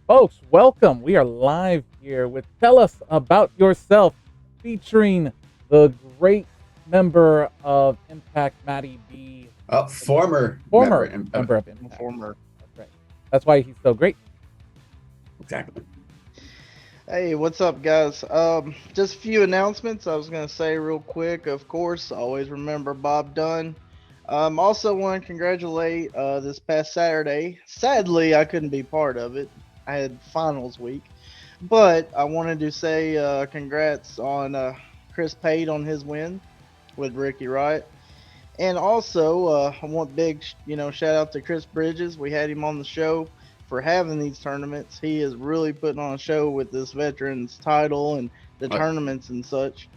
Folks, welcome. We are live here with Tell Us About Yourself, featuring the great member of Impact, Matty B. Former member of Impact. Former. That's right. That's why he's so great. Exactly. Hey, what's up, guys? Just a few announcements I was going to say real quick. Of course, always remember Bob Dunn. Also want to congratulate this past Saturday. Sadly, I couldn't be part of it. I had finals week. But I wanted to say congrats on Chris Pate on his win with Ricky Wright. And also, I want big, shout out to Chris Bridges. We had him on the show for having these tournaments. He is really putting on a show with this veterans title and the tournaments and such.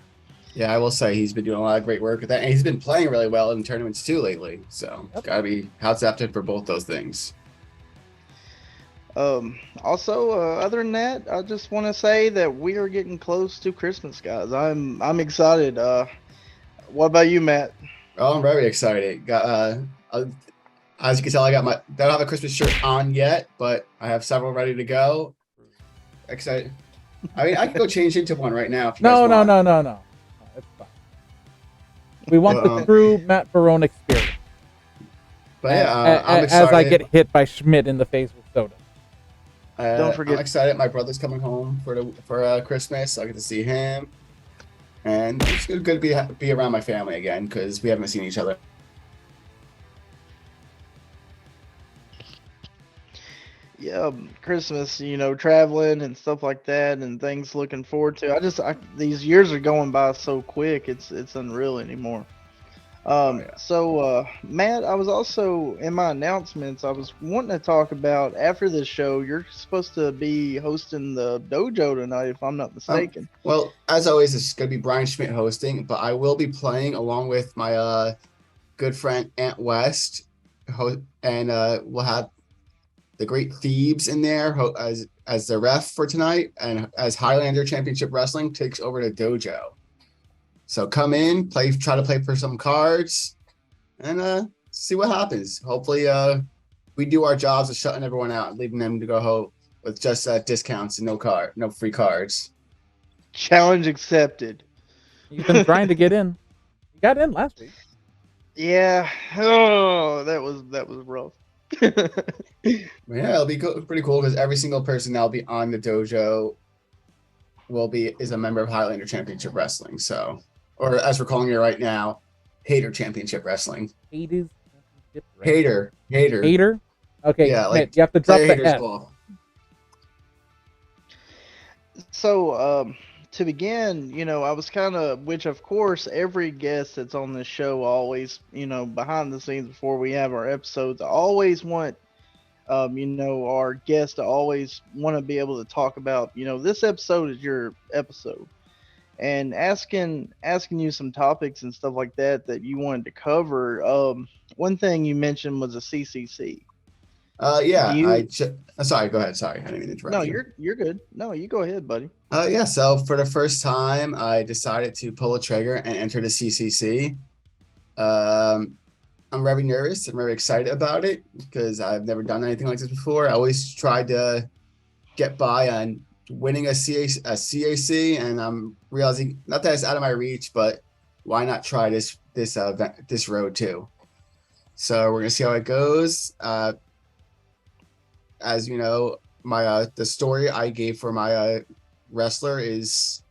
Yeah, I will say he's been doing a lot of great work with that, and he's been playing really well in tournaments too lately. So it's gotta be hats off to him for both those things. Also, other than that, I just want to say that we are getting close to Christmas, guys. I'm excited. What about you, Matt? Oh, I'm very excited. Got as you can tell, I don't have a Christmas shirt on yet, but I have several ready to go. Excited. I mean, I can go change into one right now. If you guys want. No. It's fine. We want the true Matt Barone experience. But yeah, I'm excited. As I get hit by Schmidt in the face with soda. Don't forget. I'm excited. My brother's coming home for Christmas. So I get to see him, and it's good to be around my family again because we haven't seen each other. Yeah, Christmas, traveling and stuff like that, and things looking forward to. These years are going by so quick. It's unreal anymore. So, Matt, I was also in my announcements. I was wanting to talk about after this show. You're supposed to be hosting the dojo tonight, if I'm not mistaken. Well, as always, it's going to be Brian Schmidt hosting, but I will be playing along with my good friend Ant West, and we'll have the great Thebes in there as the ref for tonight, and as Highlander Championship Wrestling takes over the dojo. So come in, try to play for some cards, and see what happens. Hopefully, we do our jobs of shutting everyone out and leaving them to go home with just discounts and no free cards. Challenge accepted. You've been trying to get in. You got in last week. Yeah. Oh, that was rough. Yeah, it'll be pretty cool because every single person that'll be on the dojo is a member of Highlander Championship Wrestling. So, or as we're calling it right now, Hater Championship Wrestling. Hater. Okay, yeah, like you have to drop the F. So, to begin, I was which of course every guest that's on this show always, behind the scenes before we have our episodes, I always want, our guests to always want to be able to talk about, this episode is your episode, and asking you some topics and stuff like that you wanted to cover. One thing you mentioned was a CCC. Yeah. Sorry, go ahead. Sorry, I didn't mean to interrupt. No, you're good. No, you go ahead, buddy. Yeah. So for the first time, I decided to pull a trigger and enter the CCC. I'm very nervous. I'm very excited about it because I've never done anything like this before. I always tried to get by on winning a CAC, and I'm realizing not that it's out of my reach, but why not try this road too? So we're gonna see how it goes. As you know, my the story I gave for my wrestler is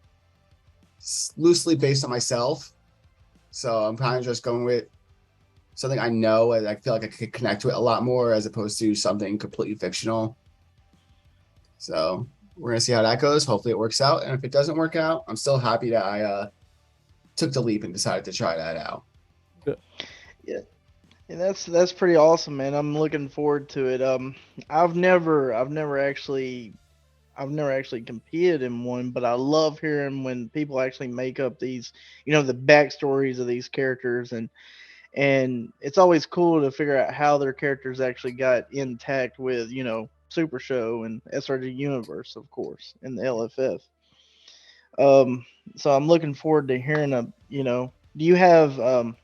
loosely based on myself, so I'm kind of just going with something I know and I feel like I could connect to it a lot more as opposed to something completely fictional. So we're gonna see how that goes. Hopefully it works out, and if it doesn't work out, I'm still happy that I took the leap and decided to try that out. Yeah. And that's pretty awesome, man. I'm looking forward to it. I've never actually competed in one, but I love hearing when people actually make up these, the backstories of these characters, and it's always cool to figure out how their characters actually got intact with, Super Show and SRG Universe, of course, and the LFF. So I'm looking forward to hearing do you have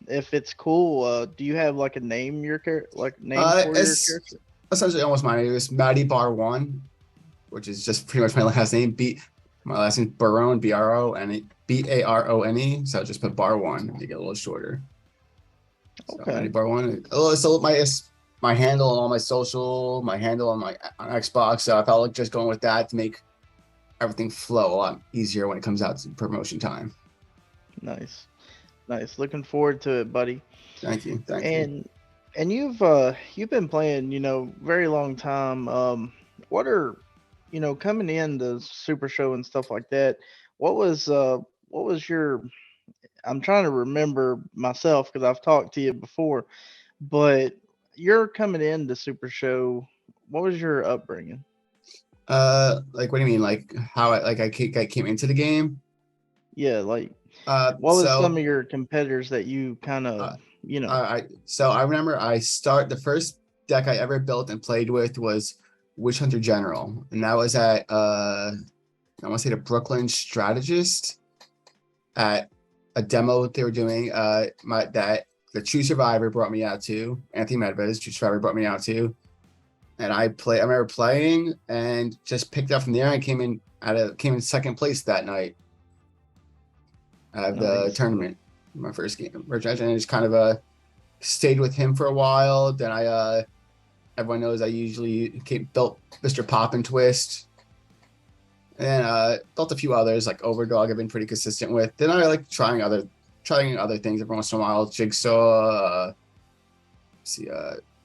if it's cool, do you have like a name name for your It's character? essentially almost my name is Matty Bar One, which is just pretty much my last name. My last name Barone, Barone. So I just put Bar One to get a little shorter. So Matty Okay. Bar One. Oh, so my handle on all my social, my handle on my on Xbox. So I felt like just going with that to make everything flow a lot easier when it comes out to promotion time. Nice. Nice. Looking forward to it, buddy. Thank you. Thank you. And you've been playing, very long time. What are coming in the Super Show and stuff like that? What was what was your I'm trying to remember myself because I've talked to you before, but you're coming into Super Show. What was your upbringing? Like what do you mean? Like how I came into the game? Yeah, like what was some So of your competitors that you kind of, uh, I remember the first deck I ever built and played with was Witch Hunter General, and that was at I want to say the Brooklyn Strategist at a demo they were doing. The True Survivor brought me out to Anthony Medvez. True Survivor brought me out to, and I remember playing and just picked up from there. I came in second place that night at the nice. tournament, my first game, and just kind of stayed with him for a while. Then everyone knows I usually built Mr. Pop and Twist, and built a few others like Overdog. I've been pretty consistent with. Then I like trying other things every once in a while. Jigsaw, see,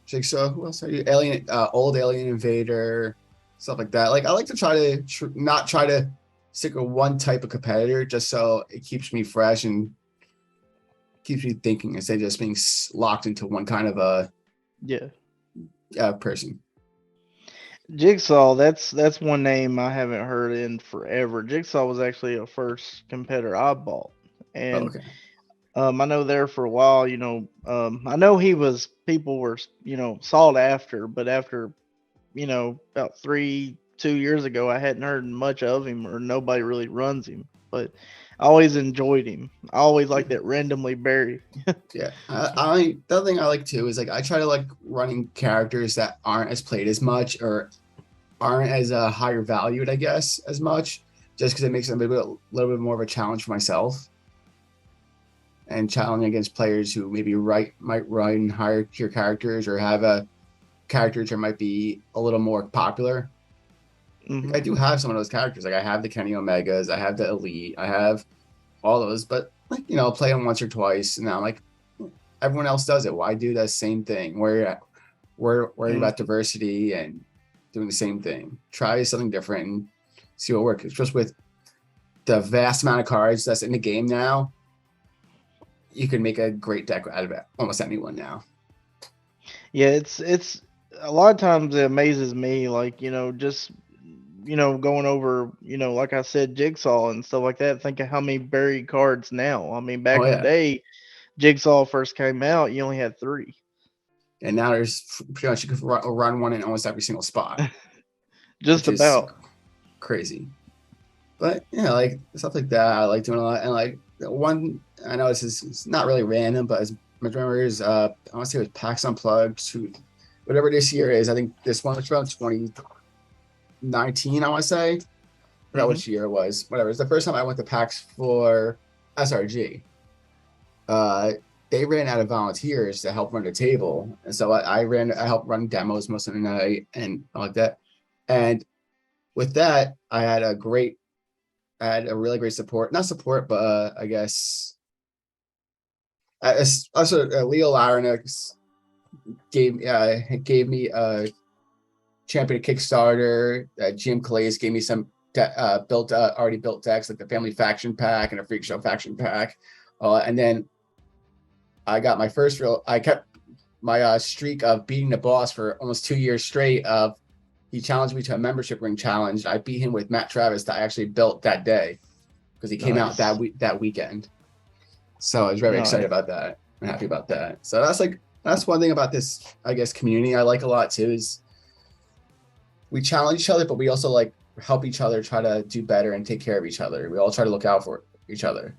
Jigsaw. Who else are you? Old Alien Invader, stuff like that. Like I like to try to not try to stick with one type of competitor, just so it keeps me fresh and keeps me thinking instead of just being locked into one kind of Yeah. person. Jigsaw, that's one name I haven't heard in forever. Jigsaw was actually a first competitor I bought, Oh, and okay. I know there for a while. I know people were sought after, but after about 2 years ago, I hadn't heard much of him or nobody really runs him. But I always enjoyed him. I always Yeah. like that randomly Barry. Yeah. The other thing I like too is like I try to like running characters that aren't as played as much or aren't as higher valued, I guess, as much, just because it makes it a little bit more of a challenge for myself and challenging against players who maybe might run higher tier characters or have characters that might be a little more popular. Like, I Hmm. do have some of those characters. Like I have the Kenny Omegas, I have the Elite, I have all those, but like play them once or twice, and now I'm like, everyone else does it. Why do that same thing? We're worried about Hmm. diversity and doing the same thing. Try something different and see what works. Just with the vast amount of cards that's in the game now, you can make a great deck out of almost anyone now. Yeah, it's a lot of times it amazes me, like just going over, like I said, Jigsaw and stuff like that. Think of how many buried cards now. I mean, Oh back in the yeah, day, Jigsaw first came out, you only had three. and now there's pretty much you could run one in almost every single spot, Just which is about. crazy. But yeah, like stuff like that, I like doing a lot. And like one, I know this is it's not really random, but it's remember is I want to say it was PAX Unplugged to whatever this year is. I think this one was around 2019. I want to say. I forgot which year it was. Whatever. It's the first time I went to PAX for SRG. They ran out of volunteers to help run the table, and so I helped run demos most of the night and like that. And with that, I had a really great support, not support, but I guess also Leo Larinax gave me a champion Kickstarter. Jim Calais gave me some already built decks like the Family Faction Pack and a Freak Show Faction Pack, and then I got my first I kept my streak of beating the boss for almost 2 years straight. He challenged me to a membership ring challenge. I beat him with Matt Travis that I actually built that day because he came out that weekend. So I was very excited about that. I'm happy about that. So that's one thing about this, I guess, community I like a lot too, is we challenge each other, but we also like help each other try to do better and take care of each other. We all try to look out for each other.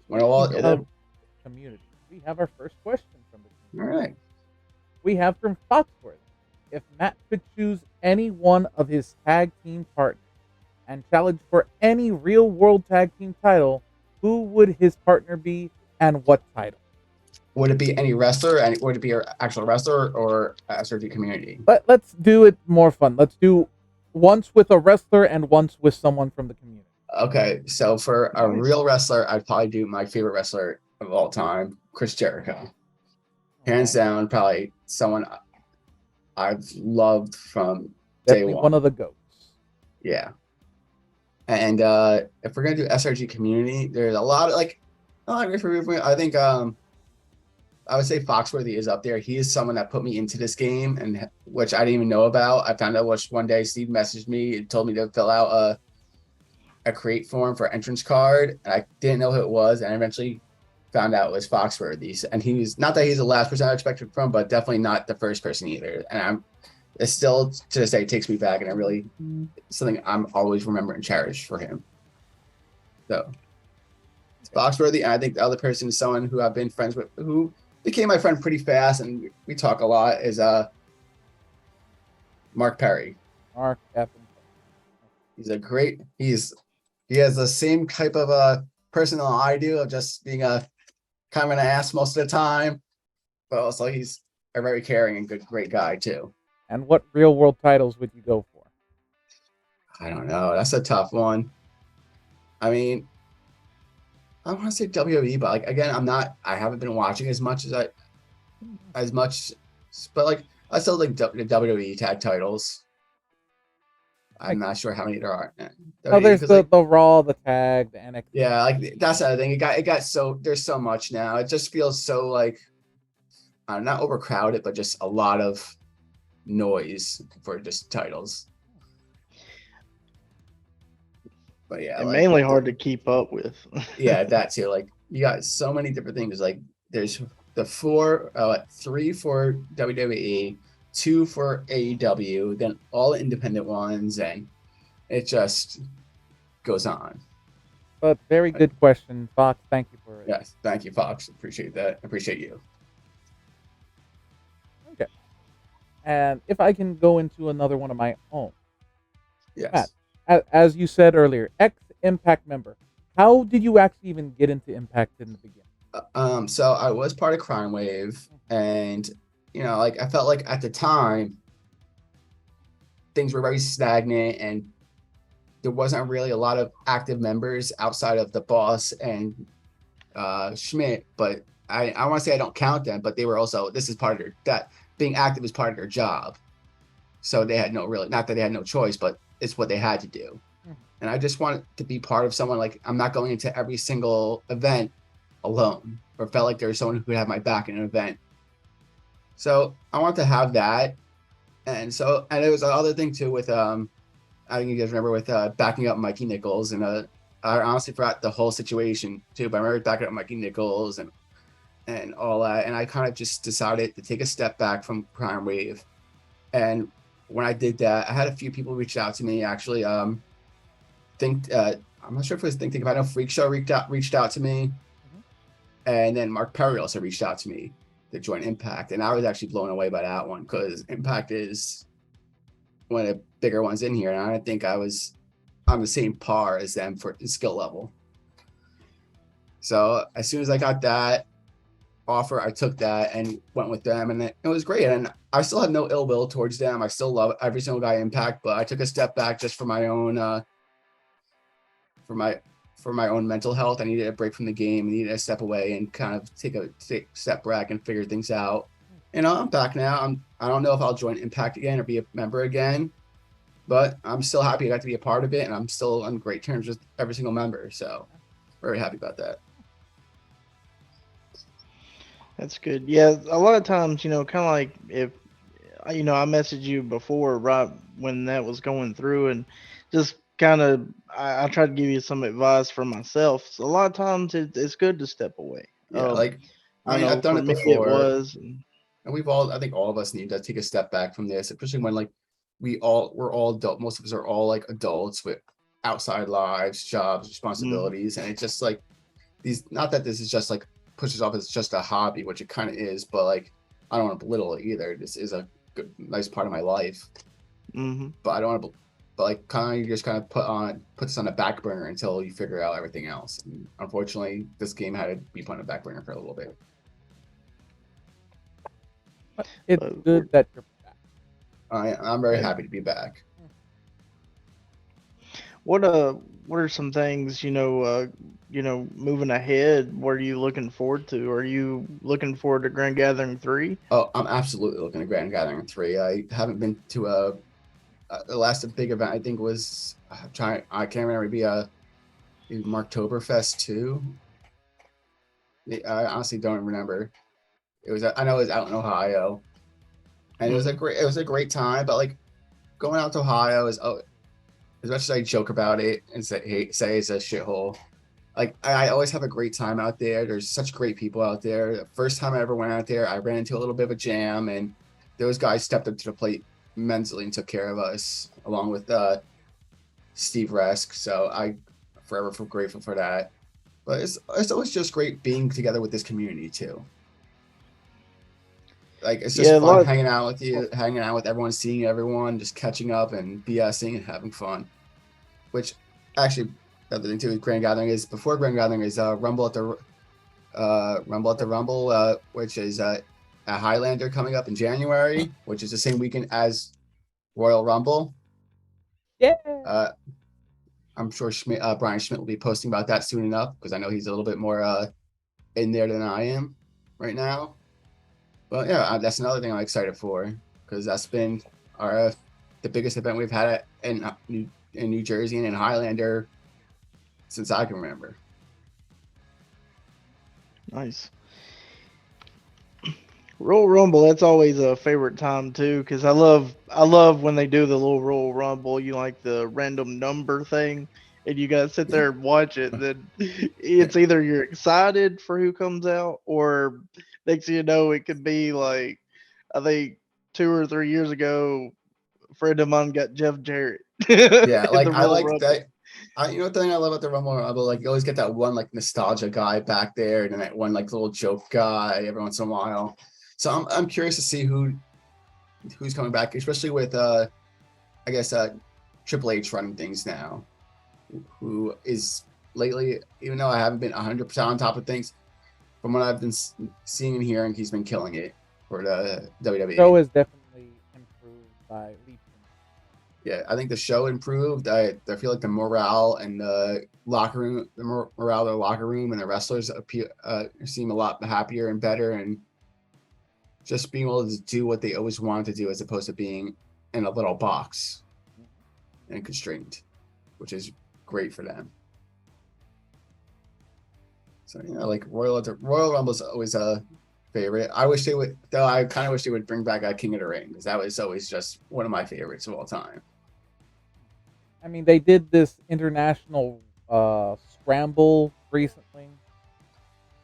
Community. We have our first question from the community. All right. We have from Foxworth. If Matt could choose any one of his tag team partners and challenge for any real world tag team title, who would his partner be and what title? Would it be any wrestler? And would it be an actual wrestler or SRG community? Let's do it more fun. Let's do once with a wrestler and once with someone from the community. Okay, so for a real wrestler, I'd probably do my favorite wrestler of all time, Chris Jericho. Hands down, probably someone I've loved from Definitely day one. One of the GOATs. Yeah. And if we're gonna do SRG community, there's a lot of I think I would say Foxworthy is up there. He is someone that put me into this game, and which I didn't even know about. I found out one day Steve messaged me and told me to fill out a create form for entrance card, and I didn't know who it was, and I eventually found out it was Foxworthy. And he was not that he's the last person I expected from, but definitely not the first person either. And it's still to this day takes me back, and it's something I'm always remember and cherish for him. So it's Foxworthy, and I think the other person is someone who I've been friends with, who became my friend pretty fast, and we talk a lot, is Mark Perry. Mark F. He has the same type of personal I do, of just being a kind of an ass most of the time, but also he's a very caring and great guy too. And what real world titles would you go for? I don't know. That's a tough one. I mean, I want to say WWE, but like again, I haven't been watching as much, but like I still like the WWE tag titles. I'm not sure how many there are. Oh, there's the Raw, the Tag, the NXT. Yeah, like that's the other thing. It got so there's so much now. It just feels so like not overcrowded, but just a lot of noise for just titles. But yeah, and mainly hard to keep up with. Yeah, that too. Like you got so many different things. Like there's the 3 for WWE. 2 for AEW, then all independent ones, and it just goes on. But very good question, Fox. Thank you for it. Yes, thank you, Fox. Appreciate that. Appreciate you. Okay. And if I can go into another one of my own. Yes. Matt, as you said earlier, ex-Impact member. How did you actually even get into Impact in the beginning? So I was part of Crime Wave, and like I felt like at the time things were very stagnant and there wasn't really a lot of active members outside of the boss and Schmidt. But I want to say I don't count them, but they were also, this is part of that being active is part of their job. So they had not that they had no choice, but it's what they had to do. And I just wanted to be part of someone, like I'm not going into every single event alone, or felt like there was someone who could have my back in an event. So I want to have that. And it was another thing too with, I think you guys remember with backing up Mikey Nichols, and I honestly forgot the whole situation too, but I remember backing up Mikey Nichols and all that. And I kind of just decided to take a step back from Crime Wave. And when I did that, I had a few people reach out to me actually. I'm not sure if it was Think About. I know Freak Show reached out to me. And then Mark Perry also reached out to me to join Impact, and I was actually blown away by that one because Impact is one of the bigger ones in here, and I didn't think I was on the same par as them for skill level. So as soon as I got that offer, I took that and went with them, and it was great. And I still have no ill will towards them. I still love every single guy Impact, but I took a step back just for my own for my own mental health. I needed a break from the game. I needed to step away and kind of take a step back and figure things out. And I'm back now. I don't know if I'll join Impact again or be a member again, but I'm still happy I got to be a part of it, and I'm still on great terms with every single member. So very happy about that. That's good. Yeah, a lot of times, kind of like if I messaged you before, right when that was going through, and just kind of I tried to give you some advice for myself. So a lot of times it's good to step away. Yeah, like I I've know done for it me it before, was. and I think all of us need to take a step back from this, especially when like we're all adult. Most of us are all like adults with outside lives, jobs, Mm, responsibilities, and it's just like these. Not that this is just like pushes off as just a hobby, which it kind of is, but like I don't want to belittle it either. This is a good, nice part of my life, hmm but I don't want to. But like, kind of, you just kind of put this on the back burner until you figure out everything else. And unfortunately, this game had to be put on the back burner for a little bit. But it's But good that you're back. I'm very and happy to be back. what uh what are some things moving ahead? What are you looking forward to? Are you looking forward to Grand Gathering 3? Oh, I'm absolutely looking at Grand Gathering 3. I haven't been to the last big event. I think was I can't remember. It'd be Marktoberfest 2. I honestly don't remember. I know it was out in Ohio, and Mm-hmm. it was a great time. But like going out to Ohio is as much as I joke about it and say it's a shithole. Like I always have a great time out there. There's such great people out there. The first time I ever went out there, I ran into a little bit of a jam, and those guys stepped up to the plate immensely and took care of us, along with Steve Resk. So I forever feel grateful for that. But it's always just great being together with this community too. Like it's Yeah, just a fun lot. hanging out with you, hanging out with everyone, seeing everyone, just catching up and BSing and having fun. Which actually, the other thing too with Grand Gathering is before Grand Gathering is Rumble at the Rumble, which is a Highlander coming up in January, which is the same weekend as Royal Rumble. Yeah. Uh, I'm sure Brian Schmidt will be posting about that soon enough because I know he's a little bit more in there than I am right now. But yeah, that's another thing I'm excited for because that's been our the biggest event we've had in New Jersey and in Highlander since I can remember. Nice. Royal Rumble, that's always a favorite time too, because I love when they do the little Royal Rumble. You like the random number thing, and you gotta sit there and watch it. Then Yeah, it's either you're excited for who comes out, or next thing you know, it could be like I think 2 or 3 years ago, a friend of mine got Jeff Jarrett yeah. in Like the I Royal like Rumble. that. You know the thing I love about the Rumble Rumble, like you always get that one like nostalgia guy back there, and then that one like little joke guy every once in a while. So I'm curious to see who's coming back, especially with I guess Triple H running things now, who is lately, even though I haven't been 100% on top of things, from what I've been seeing and hearing, he's been killing it for the Show WWE. is definitely improved by leaps and Yeah, I think the show improved. I feel like the morale and the locker room, the morale of the locker room and the wrestlers seem a lot happier and better, and just being able to do what they always wanted to do as opposed to being in a little box boom. and constrained, which is great for them. So like Royal Rumble's always a favorite. I wish they would, though. I kind of wish they would bring back a King of the Ring because that was always just one of my favorites of all time. I mean, they did this international scramble recently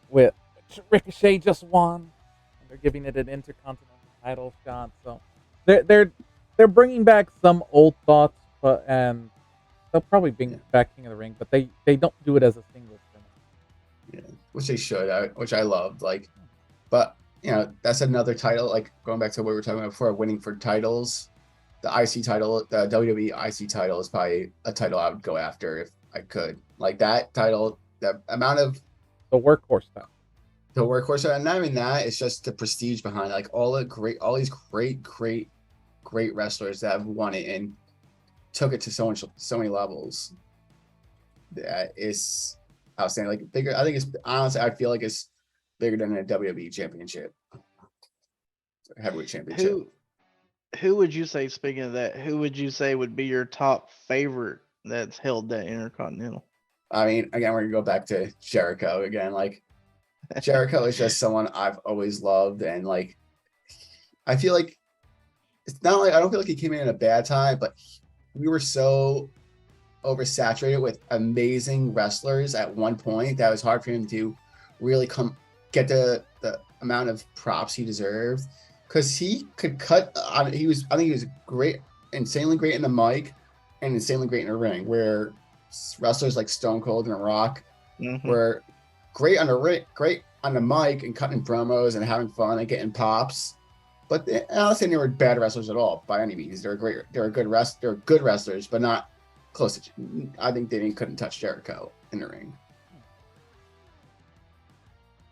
with which Ricochet just won, and they're giving it an intercontinental title shot. So they're they're they're bringing back some old thoughts, but and they'll probably bring Yeah, back King of the Ring, but they don't do it as a singles finish. yeah. which they should, which I loved. Like, but that's another title. Like going back to what we were talking about before, winning for titles. The IC title, the WWE IC title is probably a title I would go after if I could. Like that title, the amount of The workhorse title. the workhorse, and not even that, it's just the prestige behind it. Like all these great wrestlers that have won it and took it to so many levels. That is outstanding. Like bigger, I think it's honestly, I feel like it's bigger than a WWE championship, heavyweight championship. Who would you say, speaking of that, who would you say would be your top favorite that's held that Intercontinental? I mean, again, we're gonna go back to Jericho again. Like Jericho is just someone I've always loved, and like I feel like it's not like I don't feel like he came in a bad time, but we were so oversaturated with amazing wrestlers at one point that it was hard for him to really get the amount of props he deserved, because he could cut on. I think he was great, insanely great in the mic and insanely great in the ring, where wrestlers like Stone Cold and Rock were great on the mic and cutting promos and having fun and getting pops. But I'm not saying they were bad wrestlers at all by any means. They're good wrestlers, but not close to. I think they couldn't touch Jericho in the ring.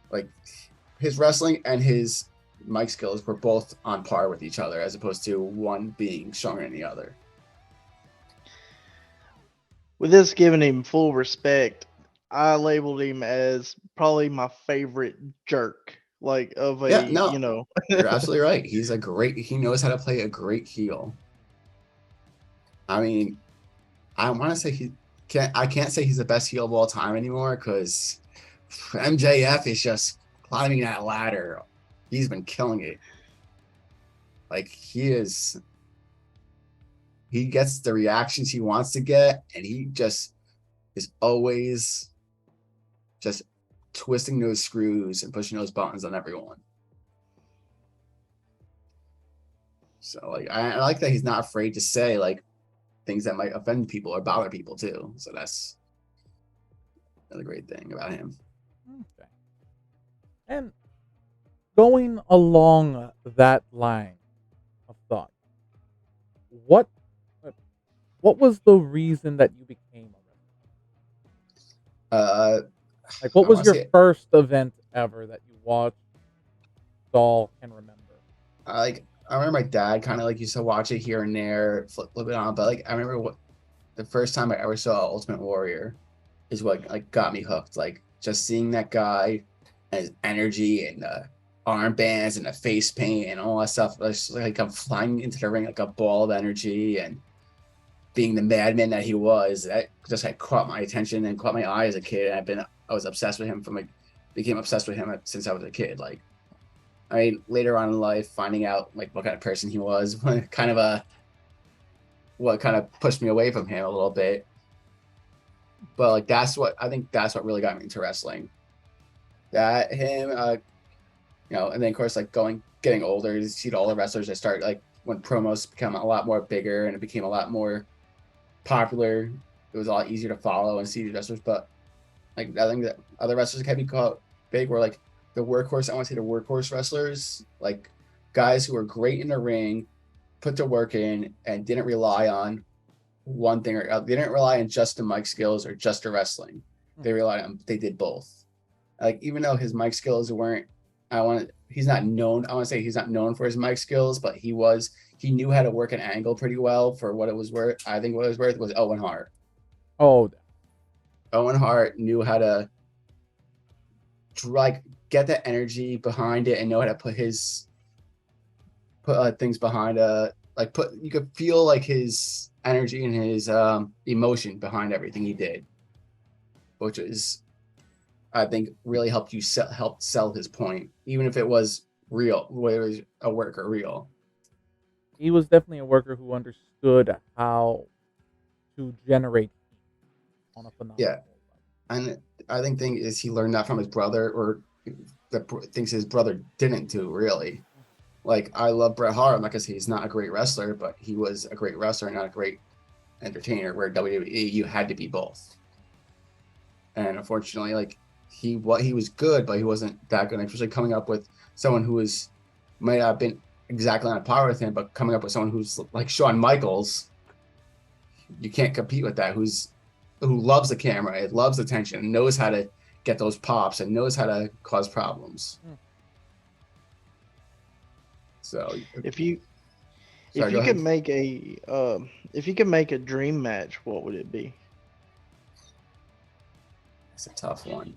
Like his wrestling and his mic skills were both on par with each other, as opposed to one being stronger than the other. With this giving him full respect, I labeled him as probably my favorite jerk. Like of a, You're absolutely right. He knows how to play a great heel. I mean, I want to say I can't say he's the best heel of all time anymore, because MJF is just climbing that ladder. He's been killing it. Like he gets the reactions he wants to get, and he just is always just twisting those screws and pushing those buttons on everyone. So like I like that he's not afraid to say like things that might offend people or bother people too. So that's another great thing about him. Okay. And going along that line of thought, what was the reason that you became a wrestler? Like, what was your first event ever that you watched, saw, can remember? I remember my dad kind of like used to watch it here and there, flip it on. But like I remember the first time I ever saw Ultimate Warrior is what like got me hooked. Like just seeing that guy and his energy and the armbands and the face paint and all that stuff. Like I'm flying into the ring like a ball of energy, and being the madman that he was, that just had caught my attention and caught my eye as a kid. And I was obsessed with him became obsessed with him since I was a kid. Like, I mean, later on in life, finding out like what kind of person he was, what kind of pushed me away from him a little bit. But like that's what really got me into wrestling. That him, and then of course like getting older, you see all the wrestlers that start like when promos become a lot more bigger and it became a lot more popular. It was a lot easier to follow and see the wrestlers. But like I think that other wrestlers can be called big were like the workhorse. I want to say the workhorse wrestlers, like guys who were great in the ring, put their work in, and didn't rely on one thing or they didn't rely on just the mic skills or just the wrestling. They did both. Like even though his mic skills weren't, he's not known for his mic skills, but he knew how to work an angle pretty well for what it was worth. I think what it was worth was Owen Hart. Owen Hart knew how to like get that energy behind it and know how to put things behind you could feel like his energy and his emotion behind everything he did, which is I think really helped sell his point, even if it was real, whether it was a work or real. He was definitely a worker who understood how to generate on a phenomenal level. And I think thing is he learned that from his brother, or the things his brother didn't do really. Like I love Bret Hart. I'm not gonna say he's not a great wrestler, but he was a great wrestler, not a great entertainer. Where WWE, you had to be both. And unfortunately, like he was good, but he wasn't that good. Especially coming up with someone who might not have been exactly on par with him, but coming up with someone who's like Shawn Michaels, you can't compete with that. Who loves the camera, it loves attention, knows how to get those pops, and knows how to cause problems. So If you sorry, if go you ahead. could make a dream match, what would it be? It's a tough one.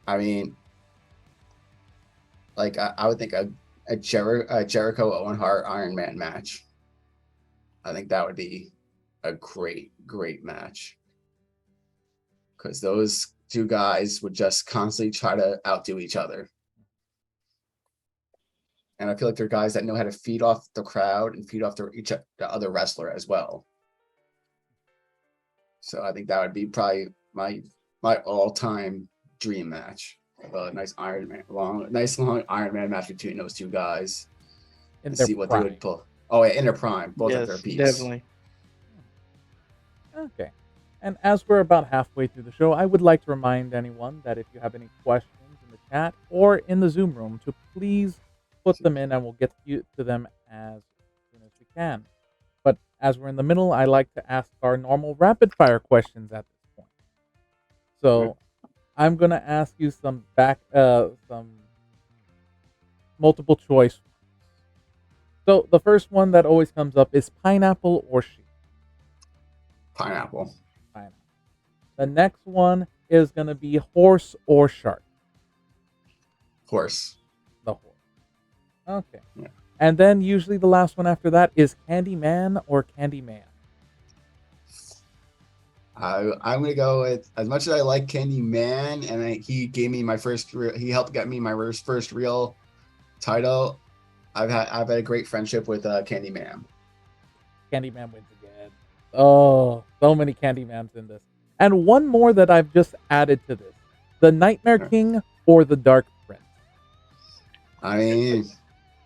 I mean, like I would think a Jericho Owen Hart Iron Man match. I think that would be a great match, because those two guys would just constantly try to outdo each other. And I feel like they're guys that know how to feed off the crowd and feed off the other wrestler as well. So I think that would be probably my all-time dream match. A nice long Iron Man match between those two guys, In and their see what they prime. would pull. Oh, yeah, in their prime, both at their Yes, peaks. definitely. Okay. And as we're about halfway through the show, I would like to remind anyone that if you have any questions in the chat or in the Zoom room, to please put them in and we'll get to them as soon as we can. But as we're in the middle, I like to ask our normal rapid fire questions at this point. So I'm gonna ask you some multiple choice. So the first one that always comes up is pineapple or sheep. Pineapple. Pineapple. The next one is gonna be horse or shark. Horse. The horse. Okay. Yeah. And then usually the last one after that is Candyman or Candyman. I'm gonna go with, as much as I like Candyman, and he gave me he helped get me my first real title. I've had a great friendship with Candyman. Candyman wins again. Oh, so many Candymans in this. And one more that I've just added to this: the Nightmare King or the Dark Prince. I mean,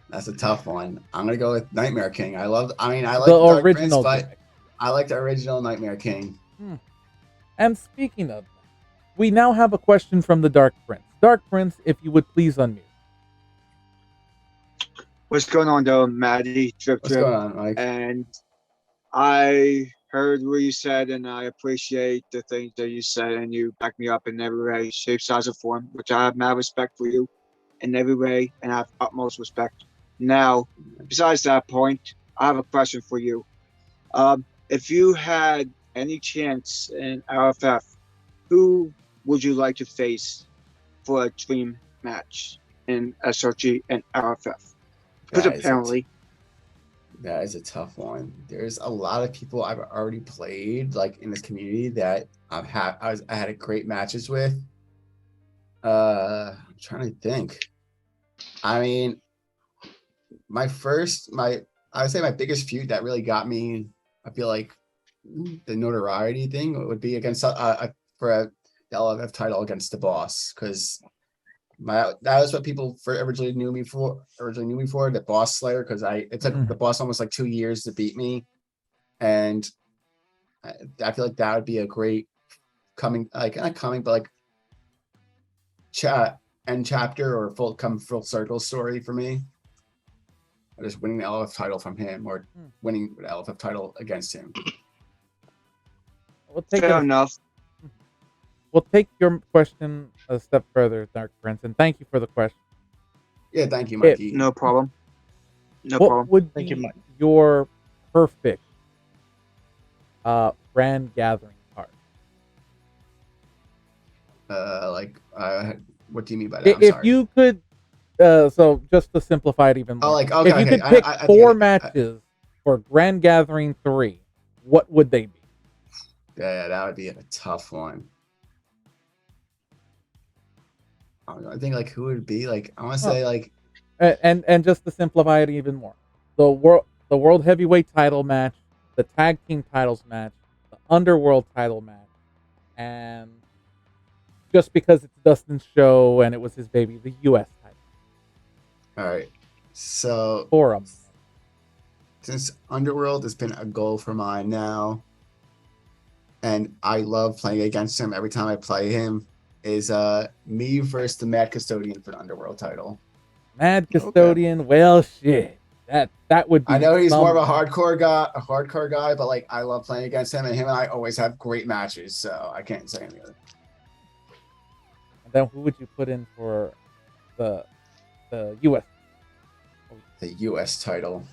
that's a tough one. I'm gonna go with Nightmare King. I like The the Dark original Prince, but gimmick. I like the original Nightmare King. And speaking of that, we now have a question from the Dark Prince. Dark Prince, if you would please unmute. What's going on, though, Maddie? Drip What's Drip. going on, Mike? And I heard what you said, and I appreciate the things that you said, and you back me up in every way, shape, size, or form, which I have mad respect for you in every way, and I have utmost respect. Now, besides that point, I have a question for you. If you had any chance in RFF, who would you like to face for a dream match in SRG and RFF? Because apparently, that is a tough one. There's a lot of people I've already played like in this community that I had a great matches with. I'm trying to think. I mean, I would say my biggest feud that really got me, I feel like, the notoriety thing would be against for the LFF title against the Boss, because that was what people originally knew me for, the Boss Slayer, because it took the Boss almost like 2 years to beat me, and I feel like that would be a great end chapter or full circle story for me. Just winning the LFF title from him, or winning the LFF title against him. fair enough. We'll take your question a step further, Dark Prince, and thank you for the question. Yeah, thank you, Mikey. No problem. What would be your perfect brand gathering card? What do you mean by that? If you could, so just to simplify it even more, if you could pick four matches for Grand Gathering 3, what would they be? Yeah, that would be a tough one. I think who would it be? I want to say and just to simplify it even more, the world heavyweight title match, the tag team titles match, the underworld title match, and just because it's Dustin's show and it was his baby, the U.S. title. All right, so Forum. Since Underworld has been a goal for mine now, and I love playing against him every time I play him, is me versus the Mad Custodian for the Underworld title. Mad Okay. Custodian. Well, shit. That would be. I know he's more of a something. hardcore guy, but like I love playing against him, and him and I always have great matches, so I can't say anything. And then who would you put in for the U.S.? The U.S. title.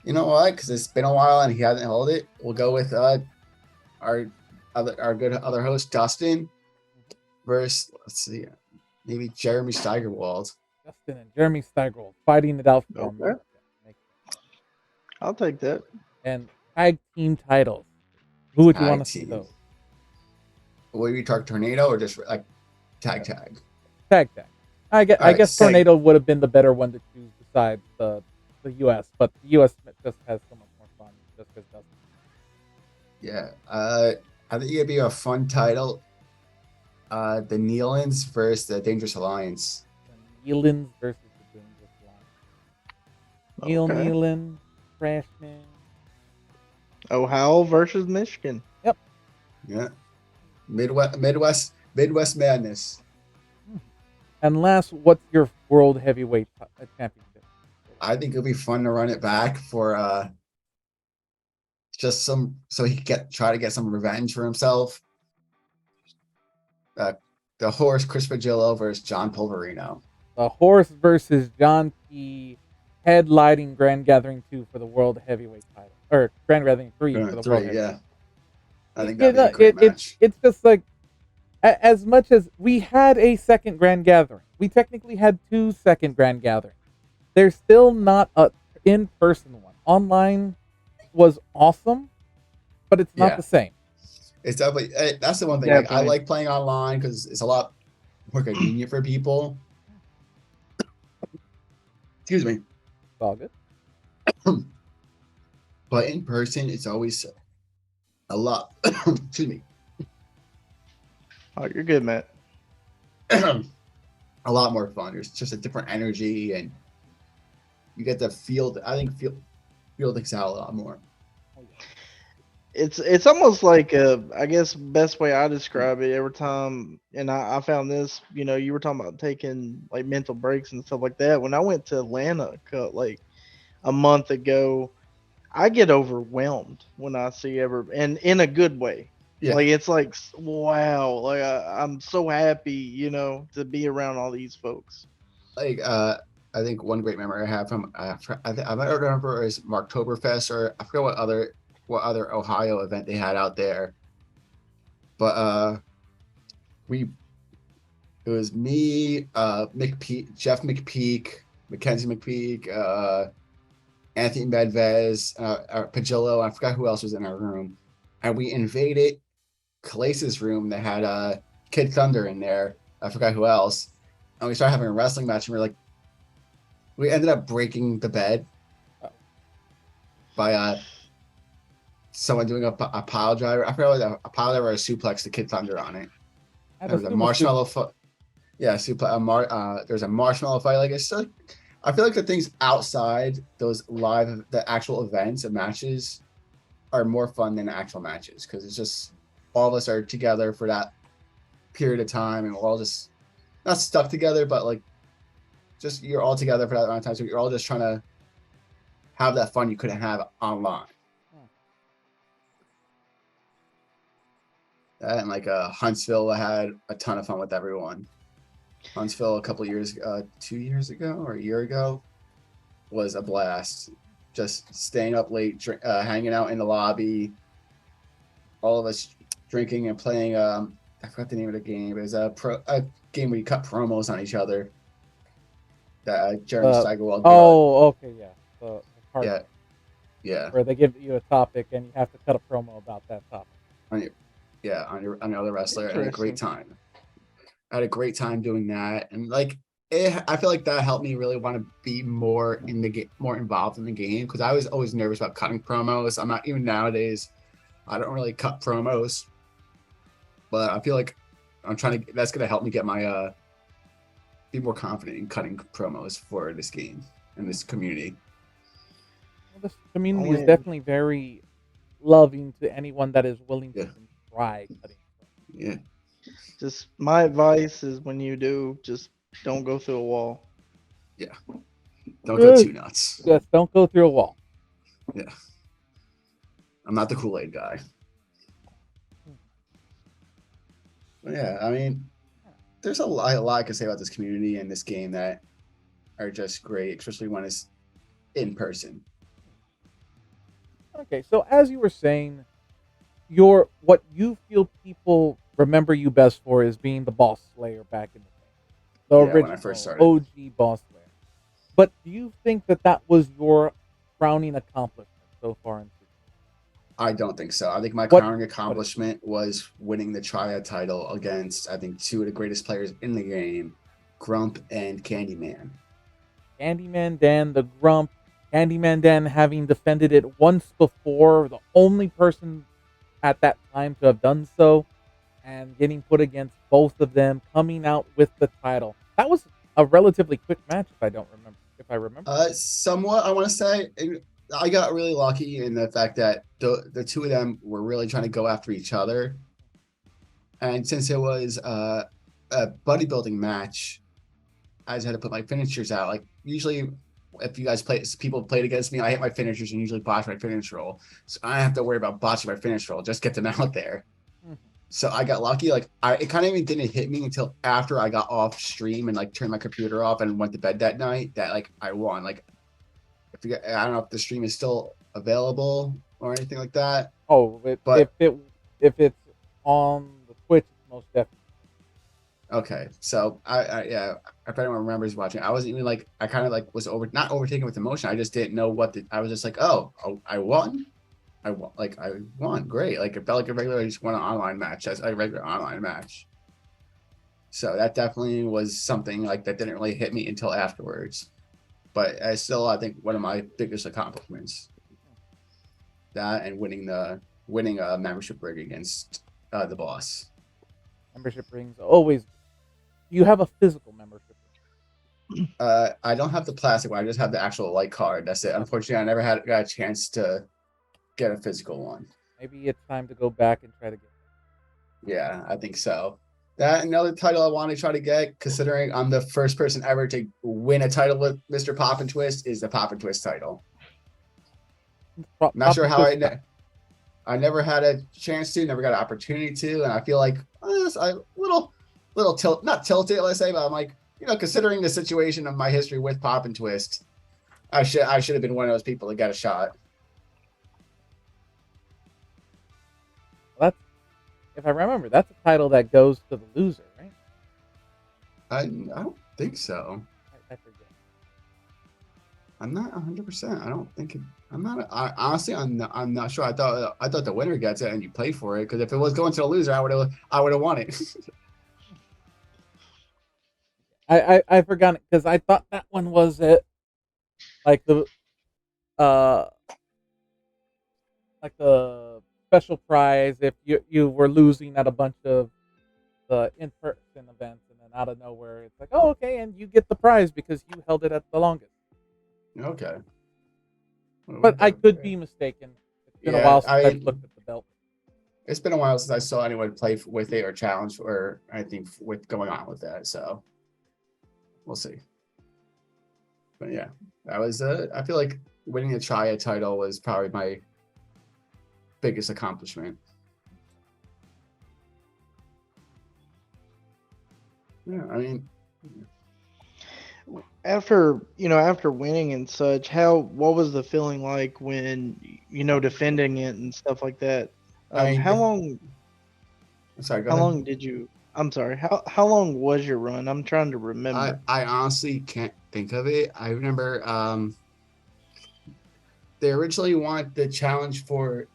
You know what? Because it's been a while and he hasn't held it. We'll go with our good other host Dustin versus maybe Jeremy Steigerwald. Justin and Jeremy Steigerwald fighting it out for Okay. me. I'll take that. And tag team titles. Who would you want to Tag see team. those? Will we talk Tornado or just like tag? Tag. I Alright, guess tag. Tornado would have been the better one to choose besides the U.S., but the U.S. just has so much more fun just because it doesn't. Yeah. I think it'd be a fun title. The Nealons versus the Dangerous Alliance. The Nealons versus the Dangerous Line. Neil Okay. Nealon, Freshman. Ohio versus Michigan. Yeah. Midwest madness. And last, what's your world heavyweight championship? I think it'll be fun to run it back for just so he can try to get some revenge for himself. The horse Chris Pagillo versus John Polverino. The Horse versus John P. headlining Grand Gathering 2 for the world heavyweight title, or Grand Gathering 3 for the world heavyweight. Yeah. I think that'd be a great match. It's just like, as much as we had a second Grand Gathering, we technically had 2 second Grand Gatherings. There's still not a in-person one. Online was awesome, but it's not the same. It's definitely that's the one thing. Like, I like playing online because it's a lot more convenient for people. Excuse me. It's all good. But in person, it's always a lot. Excuse me. Oh, you're good, Matt. A lot more fun. There's just a different energy, and you get to feel. I think feel things out a lot more. It's almost like I guess best way I describe it every time, and I found this. You know, you were talking about taking like mental breaks and stuff like that. When I went to Atlanta like a month ago, I get overwhelmed when I see and in a good way. Yeah. Like it's like wow, like I'm so happy, you know, to be around all these folks. Like I think one great memory I have from I don't remember is Marktoberfest, or I forget what other Ohio event they had out there. But it was me, Jeff McPeak, Mackenzie McPeak, Anthony Medvez, Pagillo. I forgot who else was in our room, and we invaded Calace's room that had Kid Thunder in there. I forgot who else, and we started having a wrestling match, and we ended up breaking the bed by someone doing a pile driver. I forgot what a pile driver or a suplex to Kid Thunder on it. There was a marshmallow fight. Yeah, there's a marshmallow fight. Like it's still, I feel like the things outside those the actual events and matches are more fun than actual matches, because it's just all of us are together for that period of time, and we're all just not stuck together, but like just you're all together for that amount of time, so you're all just trying to have that fun you couldn't have online. And like Huntsville, I had a ton of fun with everyone. Huntsville a couple years, 2 years ago or a year ago, was a blast. Just staying up late, hanging out in the lobby, all of us drinking and playing. I forgot the name of the game. It was a game where you cut promos on each other. That Jeremy Steigerwald. Oh, okay, yeah. The part yeah. Where they give you a topic and you have to cut a promo about that topic. On your other wrestler. I had a great time. I had a great time doing that, and like I feel like that helped me really want to be more in the more involved in the game, because I was always nervous about cutting promos. I'm not, even nowadays, I don't really cut promos, but I feel like that's gonna help me get my be more confident in cutting promos for this game and this community. Well, this community is definitely very loving to anyone that is willing to try cutting promos. Yeah. Just my advice is when you do, just don't go through a wall. Don't go too Yes, nuts. don't go through a wall. Yeah. I'm not the Kool-Aid guy. But yeah, I mean, there's a lot I could say about this community and this game that are just great, especially when it's in person. Okay, so as you were saying, your what you feel people remember you best for is being the boss slayer back in the day, the Yeah, when I first original started. OG boss slayer. But do you think that that was your crowning accomplishment so far in season? I don't think so. I think my What crowning what is accomplishment was winning the Triad title against, I think, two of the greatest players in the game, Grump and Candyman. Candyman Dan the Grump, Candyman Dan having defended it once before, the only person at that time to have done so, and getting put against both of them, coming out with the title. That was a relatively quick match, if I don't remember. If I remember, Somewhat, I want to say. I got really lucky in the fact that the two of them were really trying to go after each other. And since it was a bodybuilding match, I just had to put my finishers out. Like usually, if you guys play, people played against me, I hit my finishers and usually botch my finish roll. So I don't have to worry about botching my finish roll. Just get them out there. Mhm. So I got lucky. Like it kind of even didn't hit me until after I got off stream and like turned my computer off and went to bed that night. That like I won. Like I don't know if the stream is still available or anything like that. oh, But if it's on the Twitch, it's most definitely. okay, so I yeah, if anyone remembers watching, I wasn't even like I kind of like was not overtaken with emotion. I just didn't know I was just like, oh, I won. I won. Great. Like it felt like a regular, I just won an online match. That's a regular online match. So that definitely was something like that didn't really hit me until afterwards. But I still, I think one of my biggest accomplishments, that and winning a membership rig against the boss. Membership rings always. You have a physical membership ring. I don't have the plastic one. I just have the actual light card. That's it. Unfortunately, I never got a chance to get a physical one. Maybe it's time to go back and try to get. Yeah, I think so. That another title I want to try to get, considering I'm the first person ever to win a title with Mr. Pop and Twist, is the Pop and Twist title. Not sure how I never had a chance to, never got an opportunity to, and I feel like I little not tilted, let's say, but I'm like, considering the situation of my history with Pop and Twist, I should have been one of those people that got a shot. That's if I remember, that's a title that goes to the loser, right? I don't think so. I forget. I'm not 100%. I don't think I'm not. Honestly, I'm not sure. I thought the winner gets it and you play for it, because if it was going to the loser, I would have won it. I forgot it because I thought that one was it, like the uh like the special prize if you were losing at a bunch of the in person events, and then out of nowhere it's like, oh, okay, and you get the prize because you held it at the longest. Okay. But I could be mistaken. It's been a Yeah, while since I've looked at the belt. It's been a while since I saw anyone play with it or challenge or anything with going on with that. So we'll see. But yeah, that was. I feel like winning the Triad title was probably my biggest accomplishment. Yeah, I mean, After winning and such, what was the feeling like when defending it and stuff like that? I mean, How long I'm sorry. Go how ahead. long did you I'm sorry, how long was your run? I'm trying to remember. I honestly can't think of it. I remember they originally wanted the challenge for.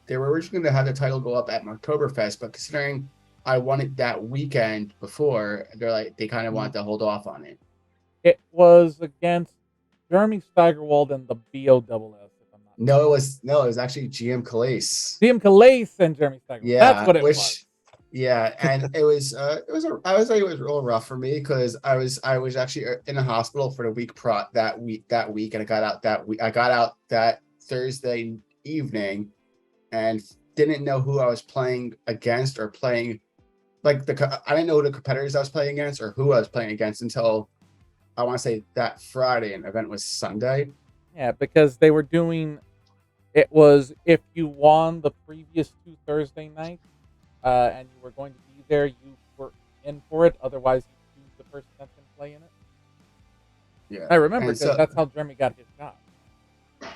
They were originally going to have the title go up at Oktoberfest, but considering I won it that weekend before, they kind of wanted to hold off on it. It was against Jeremy Steigerwald and the BOSS. If I'm not No, it was actually GM Calais. GM Calais and Jeremy Steigerwald. Yeah, that's what it was. Yeah, and it was I would say it was real rough for me because I was actually in the hospital for the week that week, and I got out that Thursday evening, and didn't know who I was playing against or playing like I didn't know the competitors I was playing against or who I was playing against until I want to say that Friday, and the event was Sunday. Yeah, because they were doing it was if you won the previous 2 Thursday nights, and you were going to be there, you were in for it. Otherwise, you choose the person that's going to play in it. Yeah, I remember and because so that's how Jeremy got his job.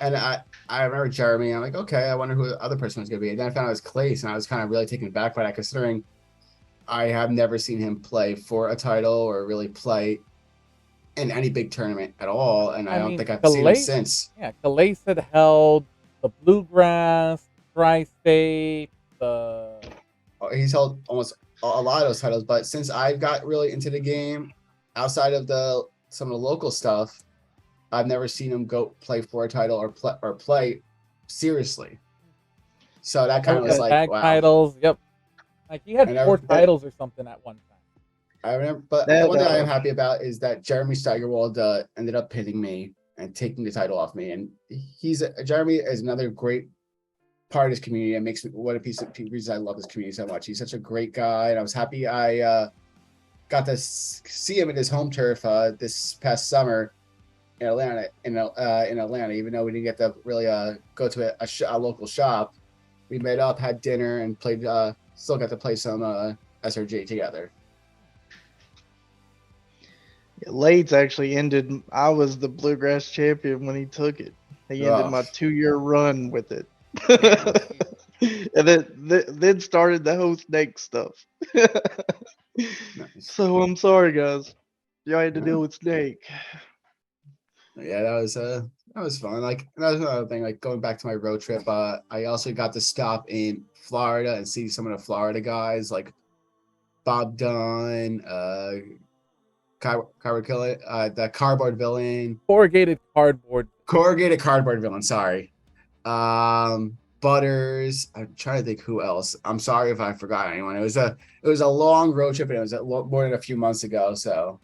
and I remember Jeremy. I'm like, okay, I wonder who the other person was gonna be. And then I found out it was Clace, and I was kind of really taken aback by that, considering I have never seen him play for a title or really play in any big tournament at all, and I I don't mean, think I've seen him Calais, since. yeah, Calais had held the Bluegrass, Tri-State, the He's held almost a lot of those titles, but since I got really into the game, outside of some of the local stuff, I've never seen him go play for a title or play seriously. So that kind of was like, tag wow. titles. Yep, like he had And 4 titles or something at one time. I remember, but That, the one thing I am happy about is that Jeremy Steigerwald ended up pinning me and taking the title off me. And Jeremy is another great part of his community and makes me what a piece of reason I love this community so much. He's such a great guy, and I was happy I got to see him at his home turf this past summer in Atlanta. In Atlanta, even though we didn't get to really go to a local shop, we met up, had dinner, and played. Still got to play some SRG together. Late's actually ended. I was the Bluegrass champion when he took it. He ended my 2-year run with it. And then started the whole snake stuff. Nice. So I'm sorry, guys. Y'all had to deal with Snake. Yeah, that was fun. Like that was another thing. Like going back to my road trip, I also got to stop in Florida and see some of the Florida guys like Bob Dunn, Kyra Killet, the Cardboard Villain, Corrugated cardboard. Corrugated Cardboard Villain. Sorry, Butters. I'm trying to think who else. I'm sorry if I forgot anyone. It was a long road trip, and it was more than a few months ago. So,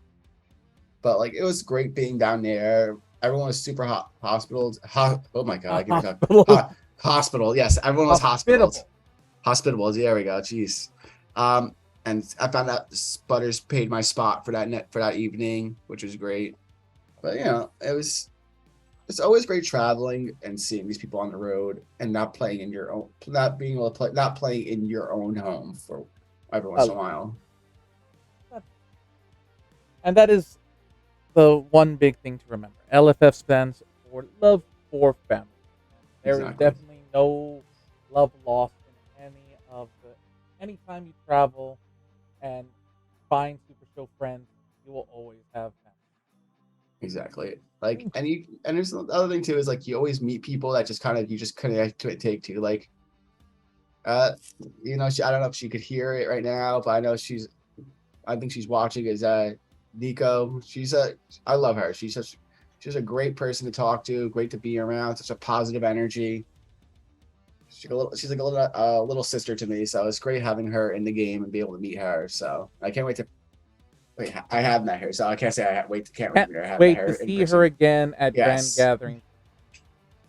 but like it was great being down there. Everyone was super hospitals. Oh my god, I can't talk. Hospital. Yes, everyone was hospitals. Hospitable. There we go. Jeez. And I found out Butters paid my spot for that evening, which was great. But it's always great traveling and seeing these people on the road and not playing in your own, not being able to play, not playing in your own home for every once in a while. And that is the one big thing to remember. LFF stands for love for family. There is definitely no love lost in anytime you travel and find Super Show friends, you will always have family. Exactly. Like, and there's the other thing too is like you always meet people that just kind of you just connect to take to. Like, I don't know if she could hear it right now, but I think she's watching. Is Nico? I love her. She's a great person to talk to, great to be around, such a positive energy. She's like a little sister to me, so it's great having her in the game and be able to meet her. So I can't wait to. Wait, I have met her, so I can't say can't wait to meet her. I have wait met her to see her again at Grand Yes. Gathering.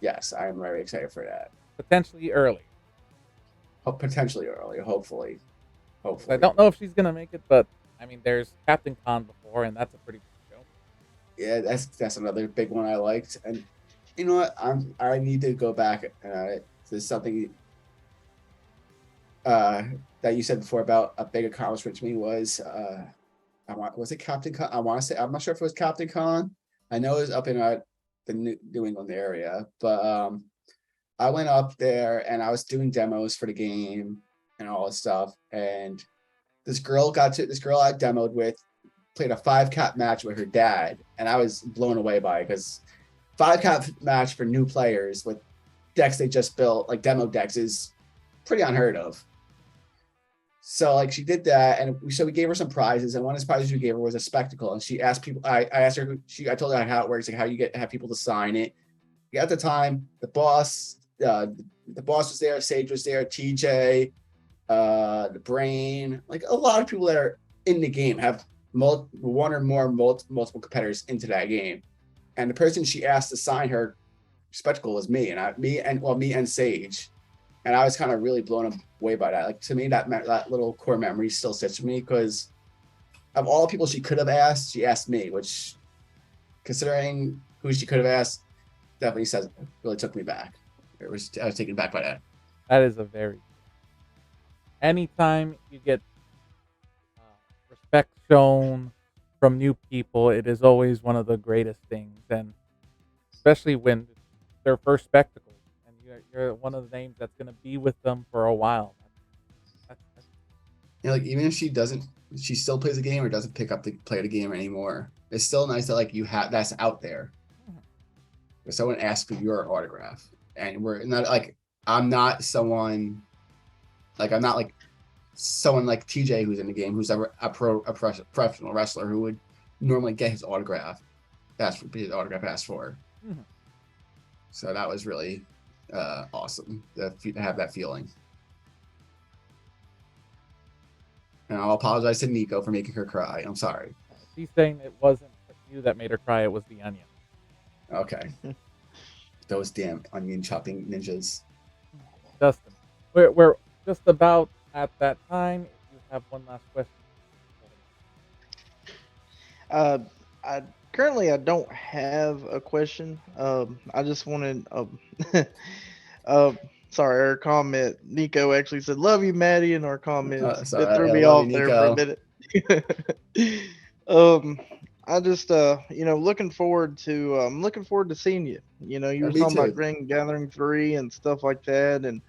Yes, I am very excited for that. Potentially early. Potentially early, hopefully. I don't know if she's gonna make it, but I mean, there's Captain Con before, and that's a pretty good show. Yeah, that's another big one I liked, and you know what? I need to go back. There's something that you said before about a big accomplishment to me was was it Captain Con? I want to say I'm not sure if it was Captain Con. I know it was up in the New England area, but I went up there and I was doing demos for the game and all this stuff, and this girl I demoed with played a 5-cap match with her dad, and I was blown away by it because 5-cap match for new players with decks they just built, like demo decks, is pretty unheard of. So like she did that, and we gave her some prizes, and one of the prizes we gave her was a spectacle, and she asked people. I asked her. I told her how it works, like how you have people to sign it. At the time, the boss was there, Sage was there, TJ, the Brain, like a lot of people that are in the game have one or more multiple competitors into that game, and the person she asked to sign her spectacle was me and Sage. and I was kind of really blown away by that. Like to me, that little core memory still sits with me because of all the people she could have asked, she asked me, which, considering who she could have asked, definitely says really took me back. I was taken back by that. That is a very anytime you get respect shown from new people, it is always one of the greatest things, and especially when their first spectacles, and you're one of the names that's going to be with them for a while. That's You know, like even if she still plays the game or doesn't pick up the play the game anymore. It's still nice that like you have that's out there. If someone asks for your autograph, and we're not like I'm not someone like I'm not like someone like TJ who's in the game who's ever a professional wrestler who would normally get his autograph asked for. Mhm. So that was really awesome to have that feeling. And I'll apologize to Nico for making her cry. I'm sorry. She's saying it wasn't you that made her cry; it was the onion. Okay. Those damn onion chopping ninjas. Dustin, we're just about at that time. If you have one last question. I currently I don't have a question. I just wanted uh, sorry, our comment. Nico actually said, "Love you, Maddie," in our comments. It threw Sorry, I me love you, off there for a Nico. minute. um, I just looking forward to seeing you. You were Me talking about too. Grand Gathering 3 and stuff like that, and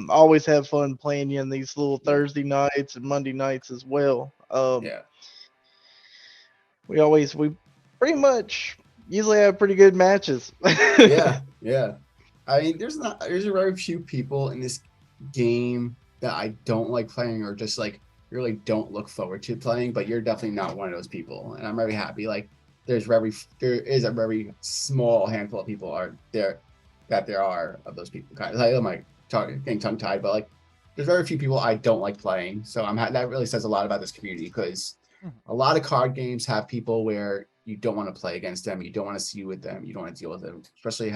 always have fun playing you in these little Thursday nights and Monday nights as well. Yeah. We pretty much usually have pretty good matches. Yeah. Yeah. I mean, there's very few people in this game that I don't like playing or just like really don't look forward to playing, but you're definitely not one of those people. And I'm very happy. Like there is a very small handful of people there are of those people. Kind of like getting tongue tied, but like there's very few people I don't like playing. So that really says a lot about this community because Mhm. a lot of card games have people where you don't want to play against them, you don't want to see with them, you don't want to deal with them, especially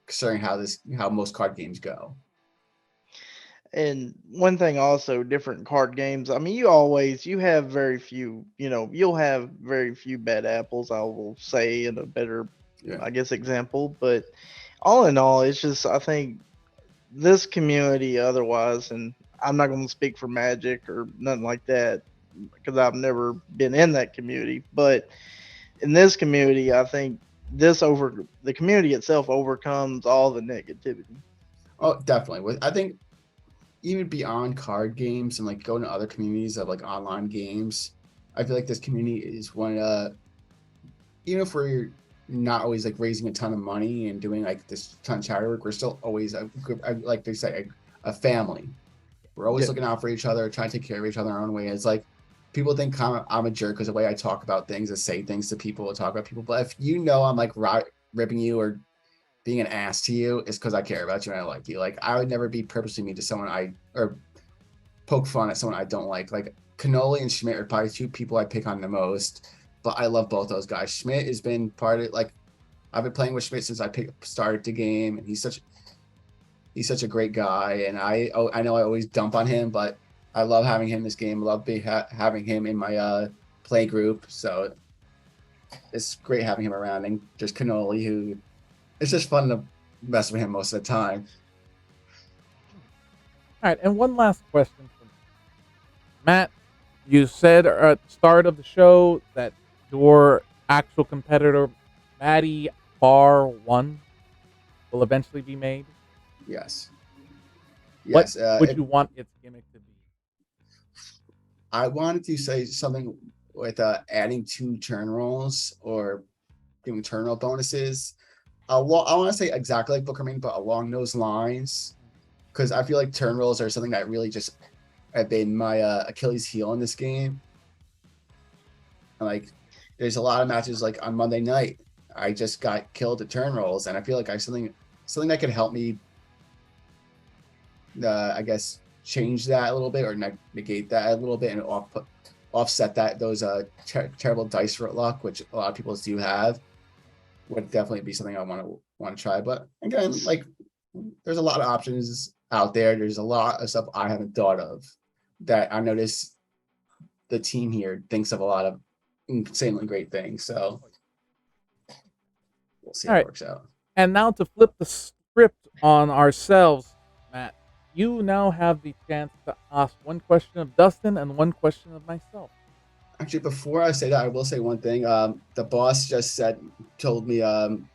considering how most card games go. And one thing also, different card games. I mean, you have very few, you'll have very few bad apples, I will say, in a better, Yeah. I guess, example. But all in all, it's just, I think this community otherwise, and I'm not going to speak for Magic or nothing like that because I've never been in that community. But in this community, I think the community itself overcomes all the negativity. Oh, definitely. I think even beyond card games and like going to other communities of like online games, I feel like this community is one even if we're not always like raising a ton of money and doing like this ton of charity work, we're still always like they say a family. We're always Yeah. looking out for each other, trying to take care of each other in our own way. It's like people think I'm a jerk because the way I talk about things, and say things to people, talk about people. But if you know I'm like ripping you or being an ass to you, it's because I care about you and I like you. Like I would never be purposely mean to someone or poke fun at someone I don't like. Like Cannoli and Schmidt are probably two people I pick on the most, but I love both those guys. Schmidt has been part of like I've been playing with Schmidt since started the game, and he's such a great guy. And I know I always dump on him, but I love having him in this game. Love having him in my play group. So it's great having him around. And just Cannoli, who it's just fun to mess with him most of the time. All right, and one last question from Matt. You said at the start of the show that your actual competitor, Maddie Bar One, will eventually be made. Yes. What Yes. would you want its gimmick to be? I wanted to say something with adding 2 turn rolls or giving turn roll bonuses. I want to say exactly like Booker Main, but along those lines, because I feel like turn rolls are something that really just have been my Achilles heel in this game. And like, there's a lot of matches like on Monday night, I just got killed at turn rolls, and I feel like I something that could help me, I guess, change that a little bit or negate that a little bit and offset those terrible dice luck, which a lot of people do have, would definitely be something I want to try. But again, like there's a lot of options out there. There's a lot of stuff I haven't thought of that I noticed the team here thinks of a lot of insanely great things. So we'll see All how it right. works out. And now to flip the script on ourselves, Matt, you now have the chance to ask one question of Dustin and one question of myself. Actually, before I say that, I will say one thing. The boss just told me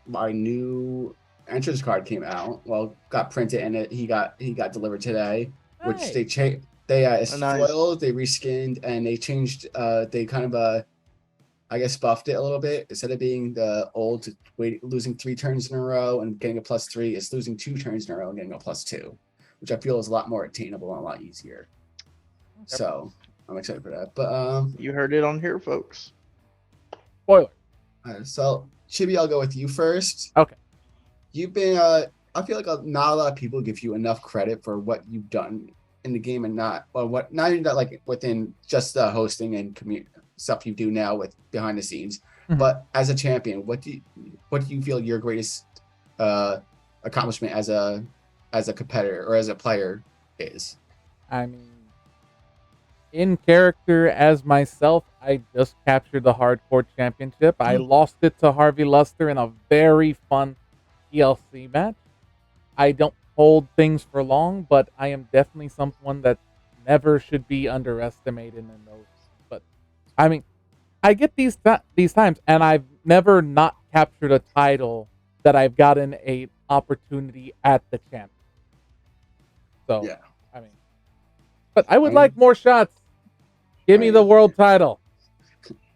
my new entrance card came out. Well, got printed and he got delivered today, which they Nice. changed. It's Nice. foiled, they reskinned, and they changed. They kind of I guess buffed it a little bit. Instead of being the old losing 3 turns in a row and getting a +3, it's losing 2 turns in a row and getting a +2, which I feel is a lot more attainable and a lot easier. So I'm excited for that. But You heard it on here, folks. Spoiler. so Chibi, I'll go with you first. Okay. You've been I feel like not a lot of people give you enough credit for what you've done in the game, and not even that like within just the hosting and community stuff you do now with behind the scenes. Mhm. But as a champion, what do you feel your greatest accomplishment as a competitor or as a player is? I mean, in character as myself, I just captured the hardcore championship. I lost it to Harvey Luster in a very fun TLC match. I don't hold things for long, but I am definitely someone that never should be underestimated in those. But I mean, I get these times, and I've never not captured a title that I've gotten a opportunity at the champ. So Yeah. I mean, but I would like more shots. Give me the world title.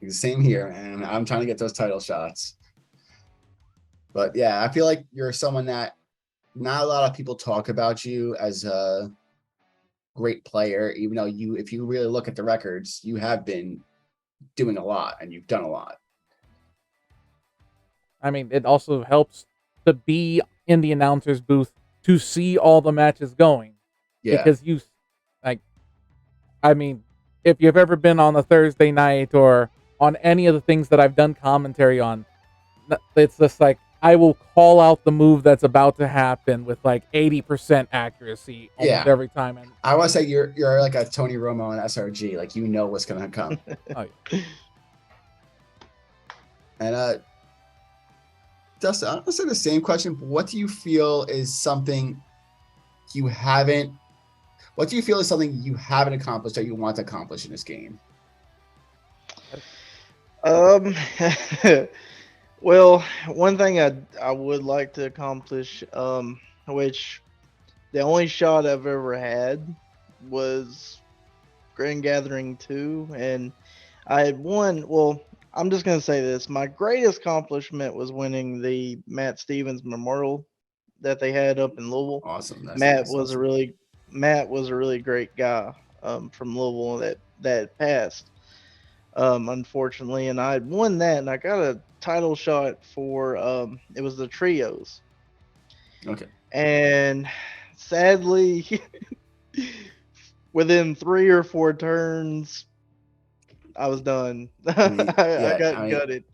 Same here, man. I'm trying to get those title shots. But yeah, I feel like you're someone that not a lot of people talk about you as a great player, even though if you really look at the records, you have been doing a lot and you've done a lot. I mean, it also helps to be in the announcer's booth to see all the matches going. Yeah. Because I mean, if you've ever been on a Thursday night or on any of the things that I've done commentary on, it's just like I will call out the move that's about to happen with like 80% accuracy almost every time. And I want to say you're like a Tony Romo and SRG, like you know what's gonna come. Oh, yeah. And Dustin, I'm gonna say the same question. But what do you feel is something you haven't? What do you feel is something you haven't accomplished that you want to accomplish in this game? Well, one thing I would like to accomplish, which the only shot I've ever had was Grand Gathering 2, and I had won. Well, I'm just gonna say this: my greatest accomplishment was winning the Matt Stevens Memorial that they had up in Louisville. Awesome. Matt was a really great guy from Louisville that passed. Unfortunately, and I won that, and I got a title shot for it was the trios. Okay. And sadly, within 3 or 4 turns, I was done. I got gutted.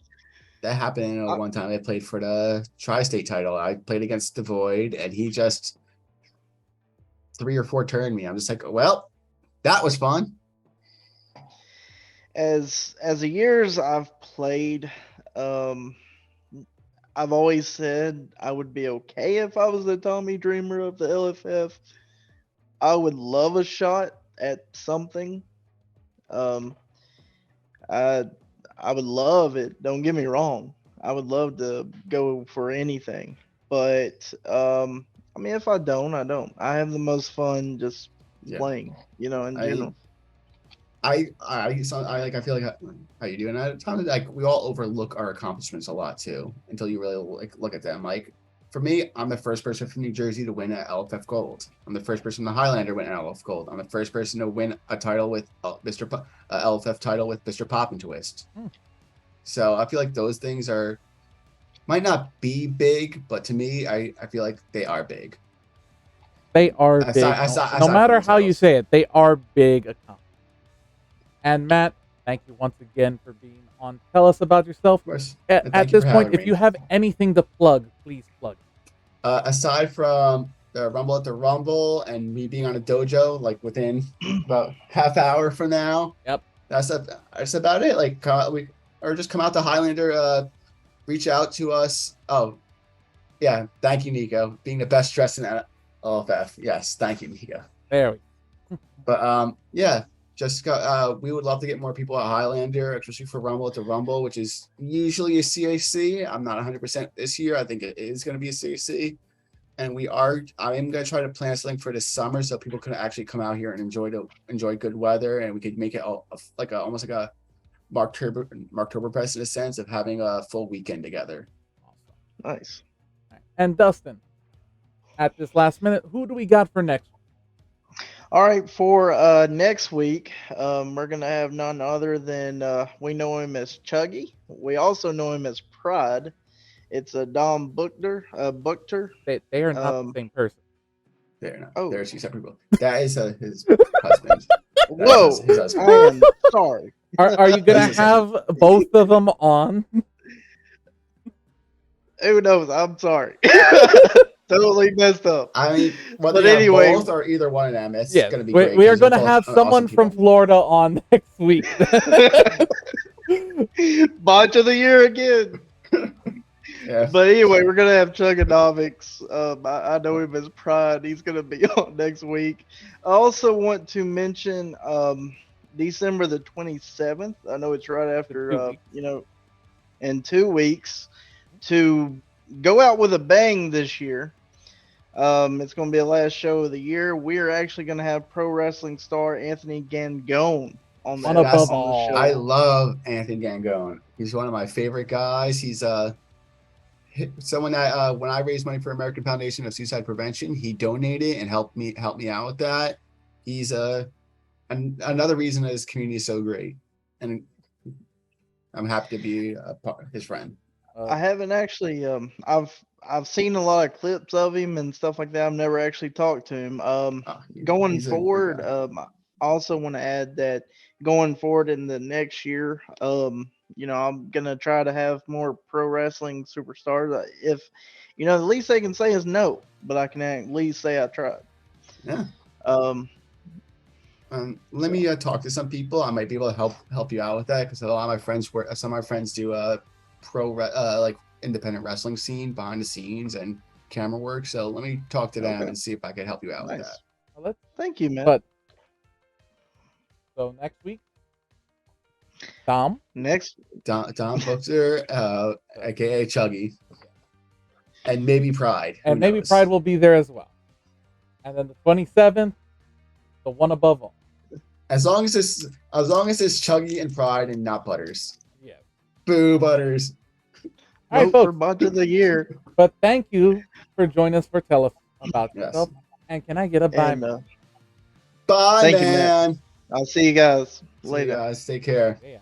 That happened one time. I played for the Tri-State title. I played against the Void, and he just 3 or 4 turned me. I'm just like, well, that was fun. As the years I've played, I've always said I would be okay if I was the Tommy Dreamer of the LFF. I would love a shot at something. I would love it. Don't get me wrong. I would love to go for anything. But I mean, if I don't, I don't. I have the most fun just playing, in general. I feel like how you do, and at times like we all overlook our accomplishments a lot too until you really look at them. Like for me, I'm the first person from New Jersey to win an LFF Gold. I'm the first person in the Highlander to win an LFF Gold. I'm the first person to win a title with LFF title with Mr. Pop and Twist. So I feel like those things might not be big, but to me, I feel like they are big. They are big. No matter how you say it, they are big accomplishments. And Matt, thank you once again for being on. Tell us about yourself. At this point, if you have anything to plug, please plug. Aside from the Rumble at the Rumble and me being on a dojo like within about half hour from now. Yep. That's about it. Like just come out to Highlander, reach out to us. Oh, yeah. Thank you, Nico. Being the best dressed in LFF. Yes, thank you, Nico. There we go. But yeah, just we would love to get more people at Highlander, especially for Rumble at the Rumble, which is usually a CAC. I'm not 100% this year. I think it is going to be a CAC. And I am going to try to plan something for this summer so people can actually come out here and enjoy good weather, and we could make it almost like a Marktoberfest in a sense of having a full weekend together. Nice. And Dustin, at this last minute, who do we got for next week? All right, for next week, we're gonna have none other than we know him as Chuggy. We also know him as Pride. It's a Dom Buchter. They are not the same person. They're not. Oh. They're two separate people. That is his husband. Whoa! His husband. I am sorry. Are you gonna have both of them on? Who knows? I'm sorry. Totally messed up. I mean, whether But anyway, both or either one of them, it's Yes, going to be we great. are 'cause going to they're both have someone awesome from people. Florida on next week. Botch of the year again. Yeah. But anyway, we're gonna have Chugonomics. I know him as Pride. He's gonna be on next week. I also want to mention December the 27th. I know it's right after in 2 weeks, to go out with a bang this year. It's going to be the last show of the year. We're actually going to have pro wrestling star Anthony Gangone on the above show. all. I love Anthony Gangone. He's one of my favorite guys. He's someone that when I raised money for American Foundation of Suicide Prevention, he donated and helped me out with that. He's another reason that his community is so great, and I'm happy to be his friend. I haven't actually. I've seen a lot of clips of him and stuff like that. I've never actually talked to him. Going forward, I also want to add that going forward in the next year, I'm gonna try to have more pro wrestling superstars. If the least they can say is no, but I can at least say I tried. Yeah. Let me talk to some people. I might be able to help you out with that, because a lot of my friends some of my friends do like independent wrestling scene behind the scenes and camera work. So let me talk to them and see if I can help you out with that. Well, Thank you, man. So next week, Dom Buchter, aka Chuggy, and maybe Pride. And maybe Pride will be there as well. And then the 27th, the one above all. As long as it's Chuggy and Pride and not Butters. Yeah. Boo, Butters. All right, for folks. Botch of the Year. But thank you for joining us for Tell Us About Yourself. And can I get a bye? And, bye, thank man. you, Matt. I'll see you guys See later. you guys. Take care. Yeah.